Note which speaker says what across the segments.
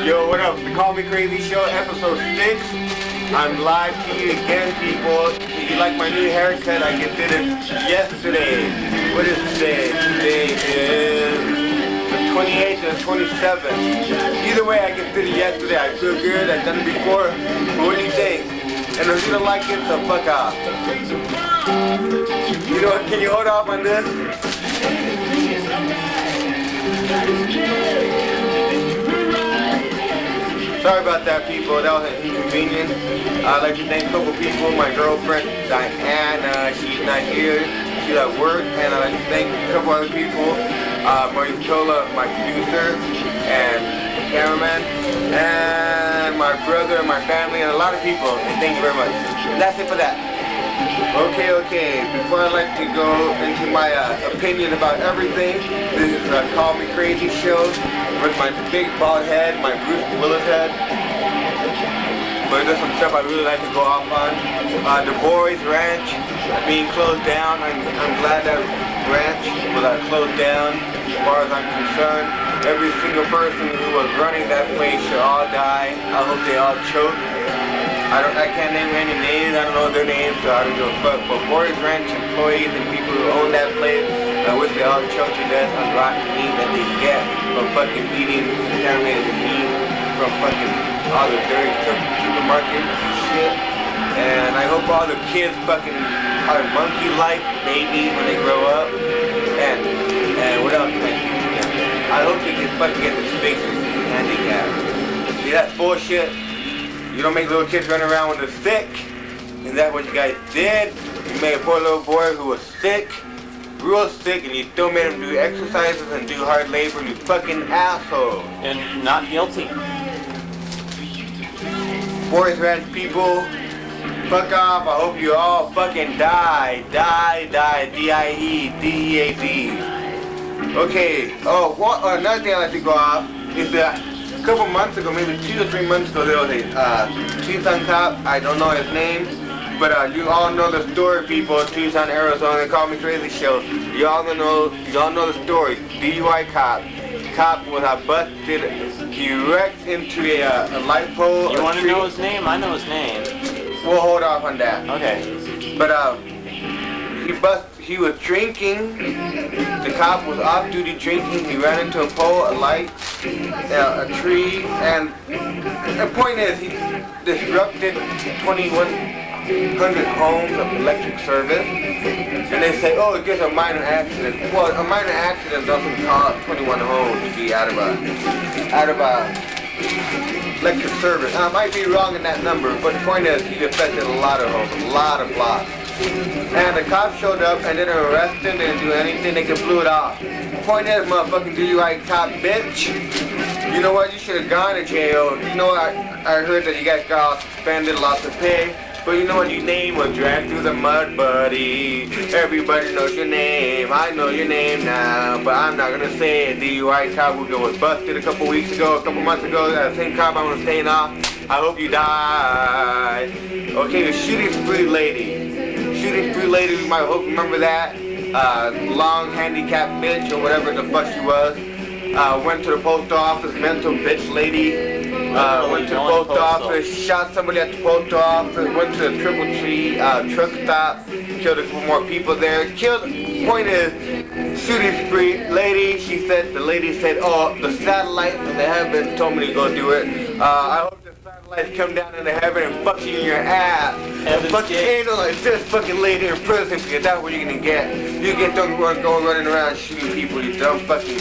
Speaker 1: Yo, what up? The Call Me Crazy Show, episode 6. I'm live to you again, people. If you like my new haircut, I just did it yesterday. What is today? Today is the 28th and 27th. Either way, I just did it yesterday. I feel good. I've done it before. But what do you think? And if you don't like it, so fuck off. You know what? Can you hold off on this? Sorry about that, people. That was an inconvenience. I'd like to thank a couple people. My girlfriend, Diana, she's not here. She's at work. And I'd like to thank a couple other people. Maritola, my producer, and the cameraman, and my brother, and my family, and a lot of people. And thank you very much. And that's it for that. Okay. Before I'd like to go into my opinion about everything, this is a Call Me Crazy show with my big bald head, my Bruce Willis head. But there's some stuff I really like to go off on. The Boys Ranch being closed down. I'm glad that ranch was closed down as far as I'm concerned. Every single person who was running that place should all die. I hope they all choke. I can't name any names, I don't know their names, so I don't give a fuck. But Boys Ranch employees and people who own that place, I wish they all choked to death on rotten meat that they get from fucking eating contaminated meat from fucking all the dirty supermarkets and shit. And I hope all the kids fucking are monkey-like babies when they grow up. And what else can I do to them? I hope they can fucking get this fixed handicap. See, that's bullshit. You don't make little kids run around when they're sick. Is that what you guys did? You made a poor little boy who was sick, real sick, and you still made him do exercises and do hard labor, you fucking asshole.
Speaker 2: And not guilty.
Speaker 1: Boys Ranch people, fuck off. I hope you all fucking die. Die. D-I-E, D-E-A-D. Okay, another thing I'd like to go off is that a couple months ago, maybe 2 or 3 months ago, there was a Tucson cop. I don't know his name, but you all know the story, people. Tucson, Arizona. They Call Me Crazy show. Y'all know the story. DUI cop. Cop was busted. He wrecked into a light pole.
Speaker 2: You want to know his name? I know his name.
Speaker 1: We'll hold off on that.
Speaker 2: Okay.
Speaker 1: But he was drinking. The cop was off-duty drinking. He ran into a pole, a light, a tree, and the point is he disrupted 2,100 homes of electric service. And they say, oh, it's just a minor accident. Well, a minor accident doesn't cause 21 homes to be out of electric service. Now, I might be wrong in that number, but the point is he affected a lot of homes, a lot of blocks. And the cops showed up and didn't arrest him, didn't do anything, they just blew it off. The point is, motherfucking DUI cop bitch, you know what, you should have gone to jail. You know what, I heard that you guys got all suspended, lots of pay, but you know what, your name was dragged through the mud, buddy. Everybody knows your name, I know your name now, but I'm not gonna say it. DUI cop who was busted a couple months ago, that same cop I was saying off, I hope you die. Okay, the shooting spree lady. You might hope remember that. Long handicapped bitch or whatever the fuck she was. Went to the post office, mental bitch lady. Went to the post office, shot somebody at the post office, went to the Triple Tree truck stop, killed a couple more people there. Point is, shooting spree lady, the lady said, oh, the satellite from the heavens told me to go do it. I hope the satellites come down into heaven and fuck you in your ass. Fucking angel like this fucking lady in prison, because that's what you're gonna get. You get them going running around shooting people, you dumb fucking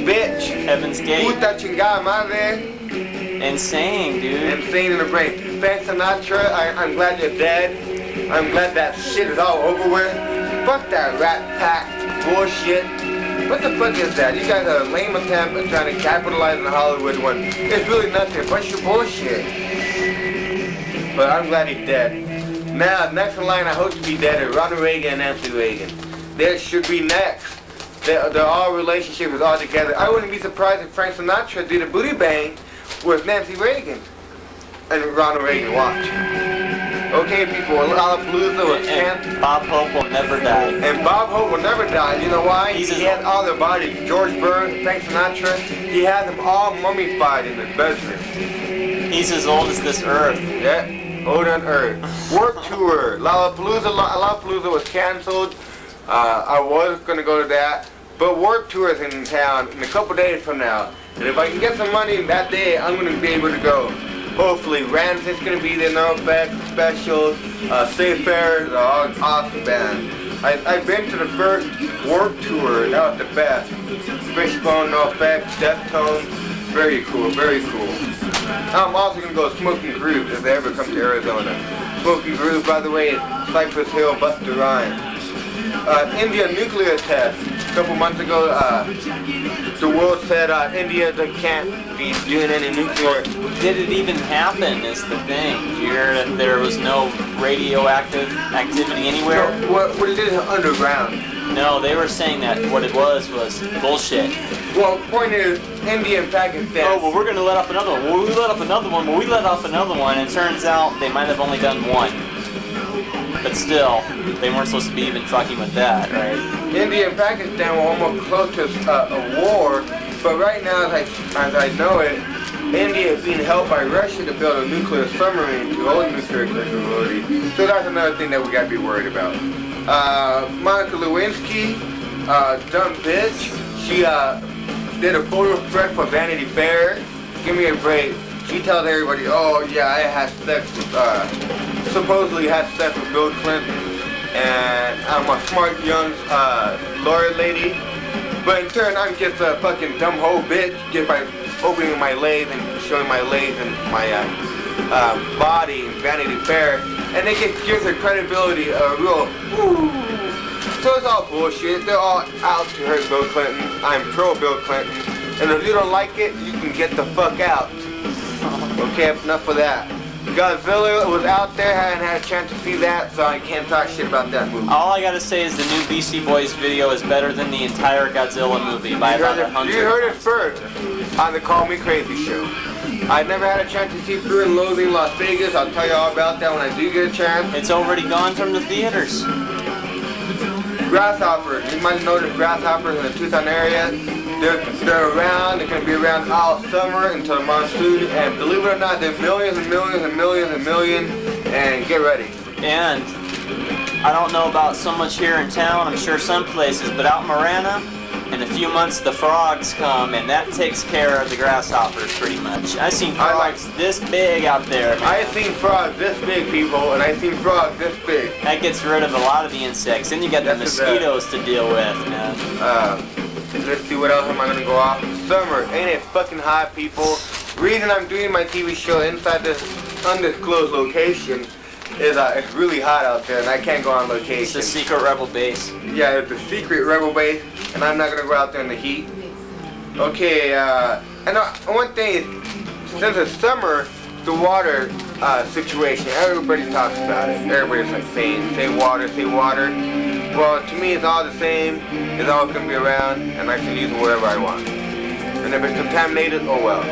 Speaker 1: bitch.
Speaker 2: Heaven's Gate.
Speaker 1: Puta chingada madre.
Speaker 2: Insane, dude.
Speaker 1: Insane in the brain. Frank Sinatra, I'm glad you're dead. I'm glad that shit is all over with. Fuck that rat pack bullshit. What the fuck is that? You guys are a lame attempt at trying to capitalize on the Hollywood one. It's really nothing, a bunch of bullshit. But I'm glad he's dead. Now, next in line, I hope to be dead is Ronald Reagan and Nancy Reagan. They should be next. They're all relationship is all together. I wouldn't be surprised if Frank Sinatra did a booty bang with Nancy Reagan and Ronald Reagan. Watch. Okay, people, Lollapalooza was
Speaker 2: And
Speaker 1: canceled.
Speaker 2: Bob Hope will never die.
Speaker 1: And Bob Hope will never die. You know why?
Speaker 2: He's
Speaker 1: He had all their bodies. George Burns, Frank Sinatra, he had them all mummified in his bedroom.
Speaker 2: He's as old as this earth.
Speaker 1: Yeah, old on earth. Warped Tour. Lollapalooza was canceled. I was going to go to that. But Warped Tour is in town in a couple days from now. And if I can get some money that day, I'm going to be able to go. Hopefully, Ramsey's going to be there, No Effects, Special, Safe Fair, all awesome bands. I've been to the first Warped Tour, that was the best. Fishbone, No Effects, Deftones, very cool, very cool. I'm also going to go Smoking Groove if they ever come to Arizona. Smoking Groove, by the way, is Cypress Hill, Busta Rhymes. India nuclear test. A couple months ago, the world said India can't be doing any nuclear.
Speaker 2: Did it even happen is the thing. You hear that there was no radioactive activity anywhere?
Speaker 1: No, what it is underground.
Speaker 2: No, they were saying that what it was bullshit.
Speaker 1: Well, the point is, India and Pakistan.
Speaker 2: Oh, well, we're going to let off another one. Well, we let off another one. Well, we let off another one, and it turns out they might have only done one. But still, they weren't supposed to be even fucking with that, right?
Speaker 1: India and Pakistan were almost close to a war, but right now, as I know it, India is being helped by Russia to build a nuclear submarine to hold nuclear capability. So that's another thing that we gotta be worried about. Monica Lewinsky, dumb bitch, she did a photo threat for Vanity Fair. Give me a break. She tells everybody, oh yeah, I had sex with, supposedly had sex with Bill Clinton, and I'm a smart young lawyer lady. But in turn, I'm just a fucking dumb hoe bitch just by opening my legs and showing my legs and my body in Vanity Fair, and they gives her credibility a real woo. So it's all bullshit. They're all out to hurt Bill Clinton. I'm pro Bill Clinton, and if you don't like it, you can get the fuck out. Okay, enough of that. Godzilla was out there, hadn't had a chance to see that, so I can't talk shit about that movie.
Speaker 2: All I gotta say is the new Beastie Boys video is better than the entire Godzilla movie by about 100.
Speaker 1: You heard it first on the Call Me Crazy show. I never had a chance to see Fear and Loathing Las Vegas. I'll tell you all about that when I do get a chance.
Speaker 2: It's already gone from the theaters.
Speaker 1: Grasshoppers. You might notice grasshoppers in the Tucson area. They're around. They're going to be around all summer until the monsoon. And believe it or not, there's millions and millions and millions and millions. And get ready.
Speaker 2: And I don't know about so much here in town. I'm sure some places, but out in Marana, in a few months the frogs come, and that takes care of the grasshoppers pretty much. I've seen frogs this big out there, man.
Speaker 1: I've seen frogs this big, people, and I've seen frogs this big.
Speaker 2: That gets rid of a lot of the insects. Then you got the mosquitoes to deal with, man.
Speaker 1: Let's see what else am I gonna go off. Summer, ain't it fucking hot, people? Reason I'm doing my TV show inside this undisclosed location is it's really hot out there and I can't go on location.
Speaker 2: It's a secret rebel base.
Speaker 1: Yeah, it's a secret rebel base, and I'm not gonna go out there in the heat. Okay, and one thing is, since it's summer, the water situation, everybody talks about it. Everybody's like saying, say water, say water. Well, to me, it's all the same. It's always going to be around, and I can use it wherever I want. And if it's contaminated, oh well.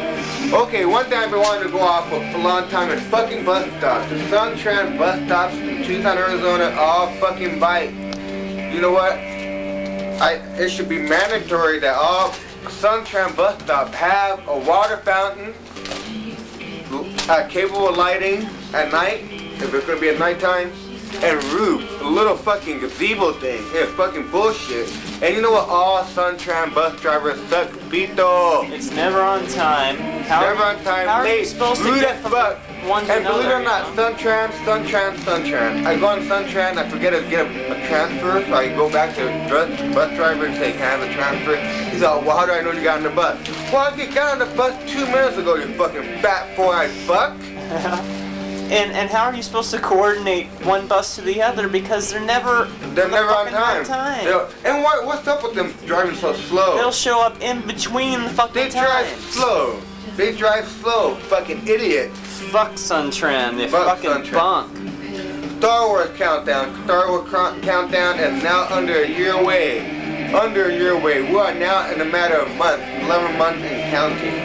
Speaker 1: Okay, one thing I've been wanting to go off for a long time is fucking bus stops. The Suntran bus stops in Tucson, Arizona, all fucking bite. You know what? It should be mandatory that all Suntran bus stops have a water fountain, capable of lighting at night, if it's going to be at nighttime, and roof, a little fucking gazebo thing. It's fucking bullshit. And you know what? All Suntran bus drivers suck, pito.
Speaker 2: It's never on time.
Speaker 1: Never on time.
Speaker 2: How are you
Speaker 1: Late.
Speaker 2: supposed to
Speaker 1: Rude
Speaker 2: get
Speaker 1: as
Speaker 2: from
Speaker 1: fuck.
Speaker 2: one to
Speaker 1: And believe it or
Speaker 2: another,
Speaker 1: not, Suntran. I go on Suntran, I forget to get a transfer, so I go back to the bus driver and say, can I have a transfer? He's like, well, how do I know you got on the bus? Well, I got on the bus 2 minutes ago, you fucking fat four-eyed fuck.
Speaker 2: And how are you supposed to coordinate one bus to the other because they're never
Speaker 1: on time. And what's up with them driving so slow?
Speaker 2: They'll show up in between the fucking
Speaker 1: They drive slow. They drive slow. Fucking idiot.
Speaker 2: Fuck Suntran. They
Speaker 1: Fuck
Speaker 2: fucking
Speaker 1: Suntran.
Speaker 2: bunk.
Speaker 1: Star Wars Countdown. Star Wars Countdown is now under a year away. Under a year away. We are now in a matter of months. 11 months and counting.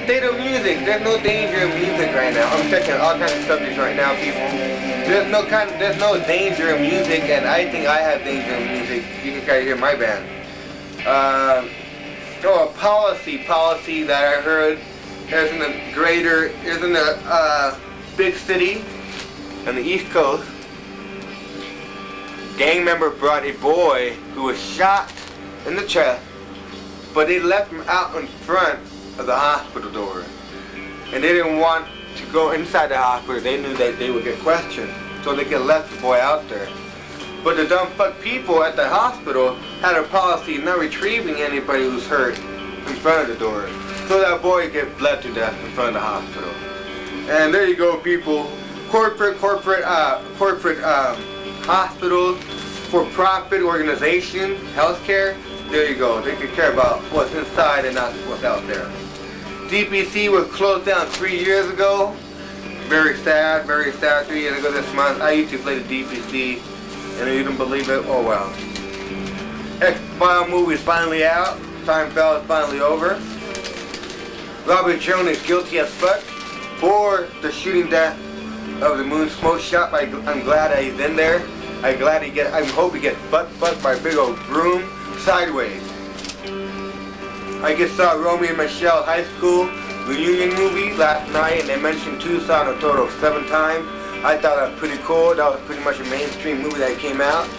Speaker 1: state of music. There's no danger in music right now. I'm touching all kinds of subjects right now, people. There's no danger in music, and I think I have danger in music. You can kind of hear my band. A policy that I heard is in a big city on the East Coast. Gang member brought a boy who was shot in the chest, but they left him out in front of the hospital door, and they didn't want to go inside the hospital. They knew that they would get questioned, so they could left the boy out there. But the dumb fuck people at the hospital had a policy of not retrieving anybody who's hurt in front of the door, so that boy gets bled to death in front of the hospital. And there you go, people. Corporate hospitals, for-profit organizations, healthcare. There you go. They could care about what's inside and not what's out there. DPC was closed down 3 years ago. Very sad, 3 years ago this month. I used to play the DPC, and you don't believe it? Oh well. X-File movie is finally out. Seinfeld is finally over. Robert Jones is guilty as fuck for the shooting death of the Moon Smoke Shop. I'm glad that he's in there. I hope he gets butt by a big old broom sideways. I just saw Romeo and Michelle High School reunion movie last night, and they mentioned Tucson a total of 7 times. I thought that was pretty cool. That was pretty much a mainstream movie that came out.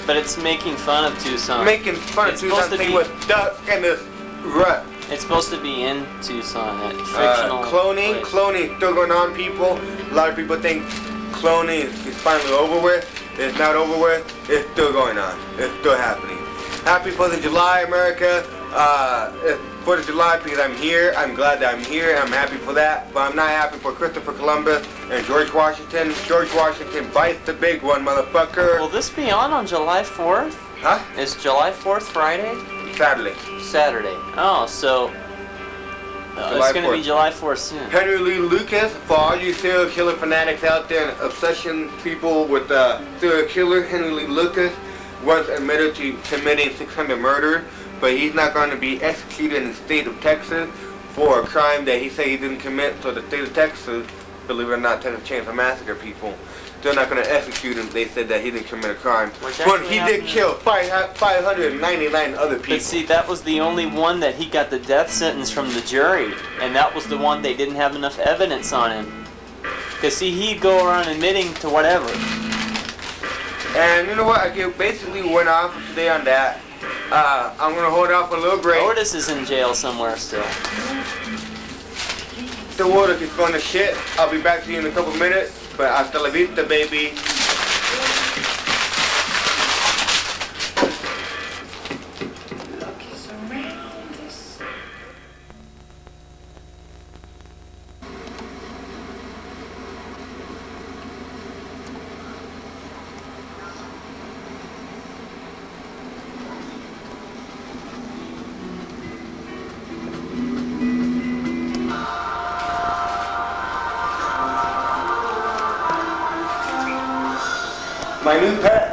Speaker 2: But it's making fun of Tucson.
Speaker 1: Making fun of Tucson thing with duck and this rut.
Speaker 2: It's supposed to be in Tucson, that fictional
Speaker 1: cloning still going on, people. A lot of people think cloning is finally over with. It's not over with. It's still going on. It's still happening. Happy 4th of July, America. It's 4th of July because I'm here. I'm glad that I'm here. I'm happy for that. But I'm not happy for Christopher Columbus and George Washington. George Washington bites the big one, motherfucker.
Speaker 2: Will this be on July 4th?
Speaker 1: Huh?
Speaker 2: Is July 4th Friday?
Speaker 1: Saturday.
Speaker 2: Oh, so it's going to be July 4th soon.
Speaker 1: Henry Lee Lucas, for all you serial killer fanatics out there and obsession people with serial killer, Henry Lee Lucas once admitted to committing 600 murders, but he's not going to be executed in the state of Texas for a crime that he said he didn't commit. So the state of Texas, believe it or not, Texas Chainsaw Massacre people, they're not going to execute him. They said that he didn't commit a crime. But he did kill 599 other people.
Speaker 2: But see, that was the only one that he got the death sentence from the jury. And that was the one they didn't have enough evidence on him. Because see, he'd go around admitting to whatever.
Speaker 1: And you know what? I basically went off today on that. I'm going to hold off a little break.
Speaker 2: Otis is in jail somewhere still.
Speaker 1: The water is going to shit. I'll be back to you in a couple minutes. But hasta la vista, baby. My new pet.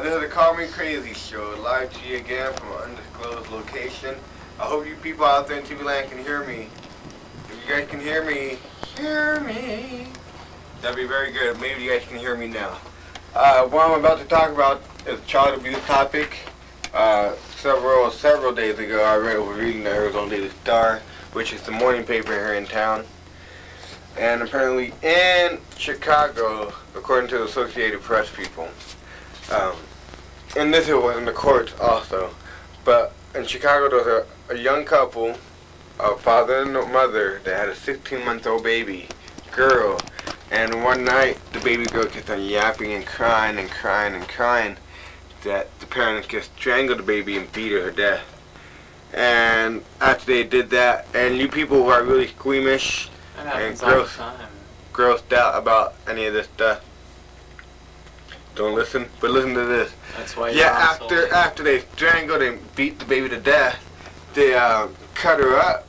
Speaker 1: This is the Call Me Crazy Show, live to you again from an undisclosed location. I hope you people out there in TV land can hear me. If you guys can hear me, that'd be very good. Maybe you guys can hear me now. What I'm about to talk about is a child abuse topic. Several days ago, I was reading the Arizona Daily Star, which is the morning paper here in town. And apparently in Chicago, according to the Associated Press people, and this was in the courts also, but in Chicago there was a young couple, a father and a mother that had a 16-month-old baby girl, and one night the baby girl kept on yapping and crying and crying and crying that the parents just strangled the baby and beat her to death. And after they did that, and you people who are really squeamish and grossed out about any of this stuff, don't listen, but listen to this.
Speaker 2: That's why
Speaker 1: after they strangled and beat the baby to death, they cut her up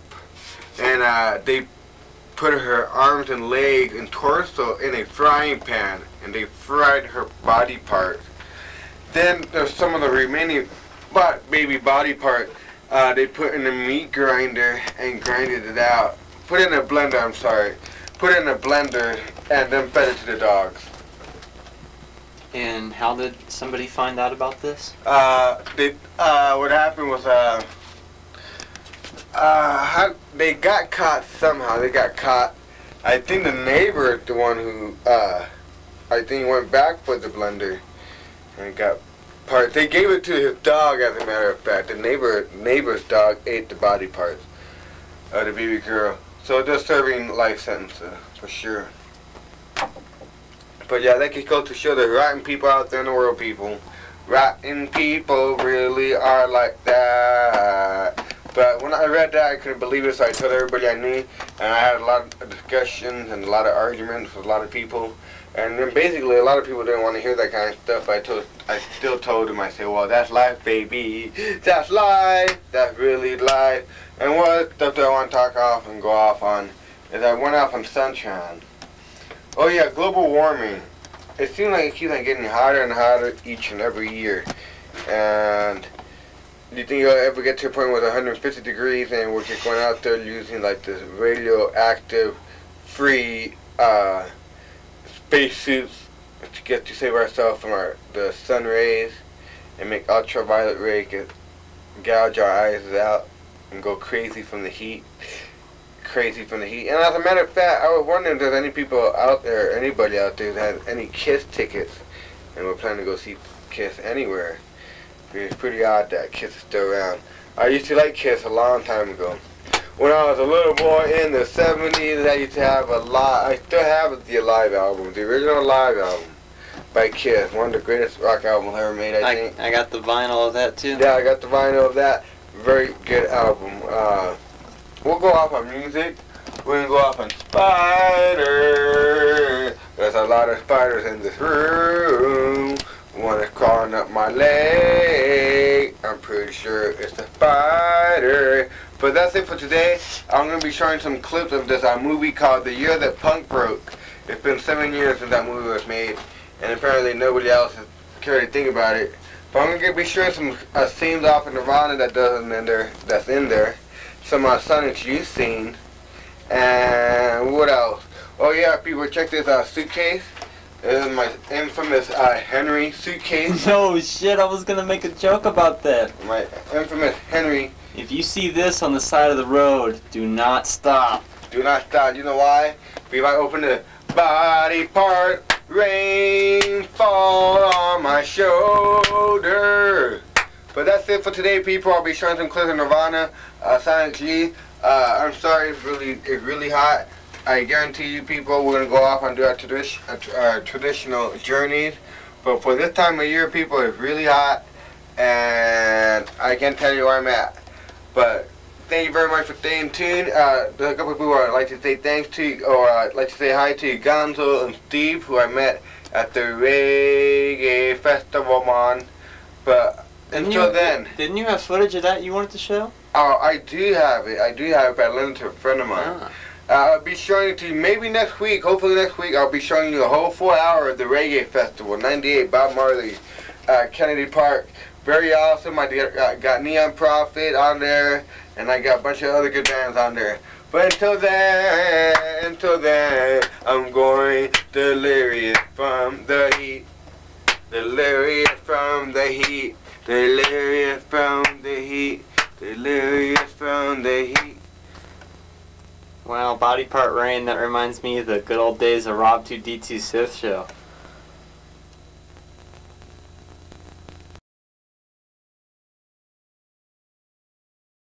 Speaker 1: and they put her arms and legs and torso in a frying pan and they fried her body parts. Then there's some of the remaining baby body parts they put in a meat grinder and grinded it out. Put it in a blender, I'm sorry. Put it in a blender and then fed it to the dogs.
Speaker 2: And how did somebody find out about this?
Speaker 1: What happened was, they got caught somehow. They got caught. I think the neighbor, the one who, I think went back for the blender and got parts. They gave it to his dog, as a matter of fact. The neighbor's dog ate the body parts of the baby girl. So they're serving life sentences, for sure. But yeah, that could go to show the rotten people out there in the world, people. Rotten people really are like that. But when I read that, I couldn't believe it, so I told everybody I knew. And I had a lot of discussions and a lot of arguments with a lot of people. And then basically, a lot of people didn't want to hear that kind of stuff. I still told them, I said, well, that's life, baby. That's life. That's really life. And one of the stuff that I want to talk off and go off on is I went off on sunshine. Oh yeah, global warming. It seems like it keeps on getting hotter and hotter each and every year. And do you think you'll ever get to a point where it's 150 degrees and we're just going out there using like this radioactive free space suits to get to save ourselves from the sun rays and make ultraviolet rays gouge our eyes out and go crazy from the heat? And as a matter of fact, I was wondering if there's any people out there, anybody out there that has any KISS tickets and we're planning to go see KISS anywhere. It's pretty odd that KISS is still around. I used to like KISS a long time ago. When I was a little boy in the 70s, I used to have I still have the live album, the original live album by KISS. One of the greatest rock albums ever made, I think.
Speaker 2: I got the vinyl of that too.
Speaker 1: Yeah, I got the vinyl of that. Very good album. We'll go off on music. We're going to go off on spiders. There's a lot of spiders in this room. One is crawling up my leg. I'm pretty sure it's a spider. But that's it for today. I'm going to be showing some clips of this movie called The Year That Punk Broke. It's been 7 years since that movie was made. And apparently nobody else has cared to think about it. But I'm going to be showing some scenes off in Nirvana that's in there. Some Sonic Youth scenes. And what else? Oh yeah, people, check this suitcase. This is my infamous Henry suitcase.
Speaker 2: No shit, I was gonna make a joke about that.
Speaker 1: My infamous Henry.
Speaker 2: If you see this on the side of the road, do not stop.
Speaker 1: Do not stop. You know why? Because I open the body part, rain fall on my shoulder. But that's it for today, people. I'll be showing some clips of Nirvana, Sonic Youth. I'm sorry, it's really hot. I guarantee you, people, we're gonna go off and do our traditional journeys. But for this time of year, people, it's really hot, and I can't tell you where I'm at. But thank you very much for staying tuned. There's a couple of people I'd like to say thanks to, or I'd like to say hi to Gonzo and Steve, who I met at the Reggae Festival, man. But until then.
Speaker 2: Didn't you have footage of that you wanted to show?
Speaker 1: Oh, I do have it. But I lent it to a friend of mine. I'll be showing it to you maybe next week. Hopefully next week I'll be showing you a whole full hour of the Reggae Festival, 98, Bob Marley, Kennedy Park. Very awesome. I got Neon Prophet on there, and I got a bunch of other good bands on there. But until then, I'm going delirious from the heat. Delirious from the heat. Delirious from the heat. Delirious from the heat.
Speaker 2: Wow. body part rain that reminds me of the good old days of Rob 2D2 Sith show.